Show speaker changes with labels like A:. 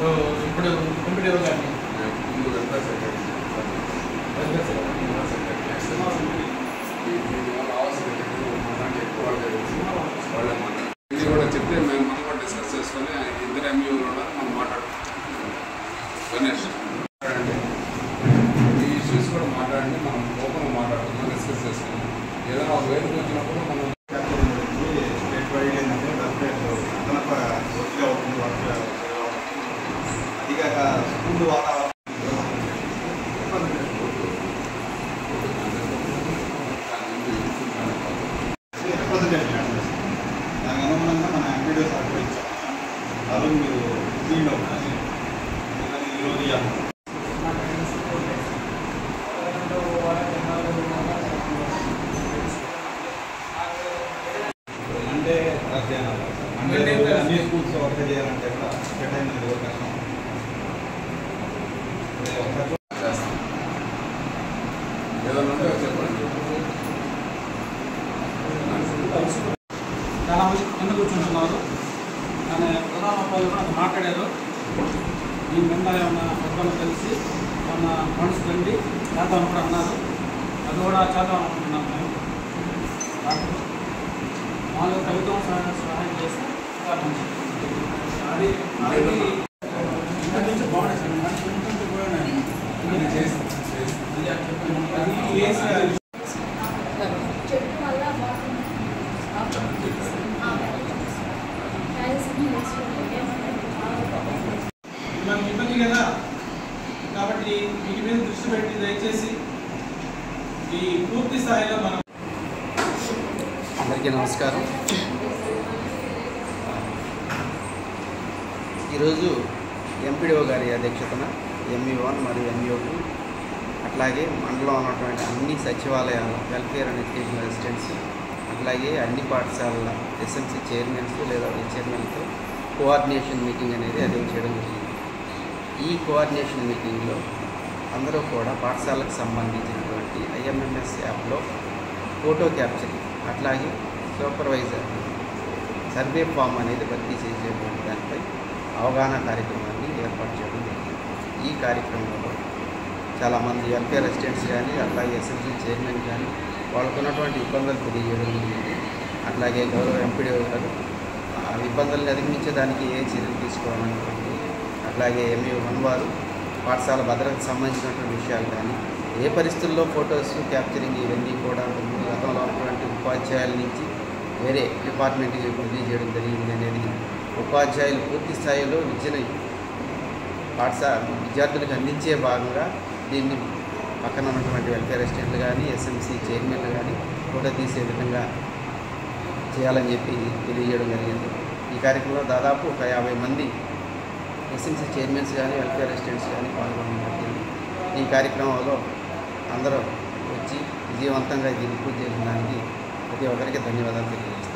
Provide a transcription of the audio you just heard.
A: ఇప్పుడు ఎంపీడీఓ గారిని
B: ఇది కూడా చెప్తే మనం కూడా డిస్కస్ చేసుకొని ఇద్దరు ఎంఈఓలు మనం మాట్లాడుకుంటాం. గణేష్ ఈ ఇష్యూస్ కూడా మాట్లాడండి, మనం ఓపెన్గా మాట్లాడుకుందాం, డిస్కస్ చేసుకుందాం. ఏదైనా ఒక వేదిక వచ్చినప్పుడు మనం
C: స్టేట్ వైడ్ ఏంటంటే అదనపు ఒత్తిడి అవుతుంది. అదిగాక స్కూల్ వాతావరణం దానికి అనుగుణంగా మన ఎంపీడీఓ సహకరించాం. అది మీరు ఫీల్డ్ అవుతుంది ఈరోజు మండే అన్ని స్కూల్స్ వర్క్ చేయాలంటే కూడా కేటాయించిన కష్టం.
A: చాలా మంది కింద కూర్చుంటున్నారు. కానీ ప్రధాన ఉపాధి కూడా మాట్లాడారు. దీని మీద ఏమన్నా ఒక్కరు కలిసి ఏమన్నా ఫండ్స్ రండి చేద్దామని కూడా అన్నారు. అది కూడా చేద్దాం అనుకుంటున్నాం మేము. వాళ్ళు కవిత్వం సహాయం చేస్తే అది నుంచి బాగుండే సార్ నుంచి పోయినాయి మనకి ఇబ్బంది కదా. కాబట్టి వీటి మీద దృష్టి పెట్టి దయచేసి ఈ పూర్తి స్థాయిలో మనం.
D: అందరికీ నమస్కారం. ఈరోజు ఎంపీడీఓ గారి అధ్యక్షతన ఎంఈ1 మరియు ఎంఈ2 అట్లాగే మండలంలో ఉన్నటువంటి అన్ని సచివాలయాల వెల్ఫేర్ అండ్ ఎడ్యుకేషన్ అసిస్టెంట్స్ అట్లాగే అన్ని పాఠశాలల ఎస్ఎంసీ చైర్మన్స్ లేదా చైర్మన్తో కోఆర్డినేషన్ మీటింగ్ అనేది అరేంజ్ చేయడం జరిగింది. ఈ కోఆర్డినేషన్ మీటింగ్లో అందరూ కూడా పాఠశాలకు సంబంధించినటువంటి ఐఎంఎంఎస్ యాప్లో ఫోటో క్యాప్చరింగ్ అట్లాగే సూపర్వైజర్ సర్వే ఫామ్ అనేది భర్తీ చేసేటువంటి దానిపై అవగాహన కార్యక్రమాన్ని ఏర్పాటు చేయడం జరిగింది. ఈ కార్యక్రమంలో చాలామంది వెల్ఫేర్ అసిస్టెంట్స్ కానీ అట్లాగే ఎస్ఎంసీ చైర్మన్ కానీ వాళ్ళకు ఉన్నటువంటి ఇబ్బందులు తెలియజేయడం జరిగింది. అట్లాగే గౌరవ ఎంపీడీఓ గారు ఆ ఇబ్బందులను అధిగమించేదానికి ఏ చర్యలు తీసుకోవాలనుకుంటుంది, అట్లాగే ఎంఈ1 వారు పాఠశాల భద్రతకు సంబంధించినటువంటి విషయాలు కానీ ఏ పరిస్థితుల్లో ఫొటోస్ క్యాప్చరింగ్ ఇవన్నీ కూడా గతంలో ఉన్నటువంటి ఉపాధ్యాయుల నుంచి వేరే డిపార్ట్మెంట్కి బదిలీ చేయడం జరిగింది అనేది ఉపాధ్యాయులు పూర్తి స్థాయిలో విద్యను విద్యార్థులకు అందించే భాగంగా దీన్ని పక్కన ఉన్నటువంటి వెల్ఫేర్ అసిస్టెంట్లు కానీ ఎస్ఎంసీ చైర్మన్లు కానీ ఫోటో తీసే విధంగా చేయాలని చెప్పి తెలియజేయడం జరిగింది. ఈ కార్యక్రమంలో దాదాపు ఒక 50 మంది ఎస్ఎంసీ చైర్మన్స్ కానీ వెల్ఫేర్ అసిస్టెంట్స్ కానీ పాల్గొనడం జరిగింది. ఈ కార్యక్రమంలో అందరూ వచ్చి విజయవంతంగా దీన్ని పూర్తి చేసిన దానికి ప్రతి ఒక్కరికి ధన్యవాదాలు తెలియజేస్తాను.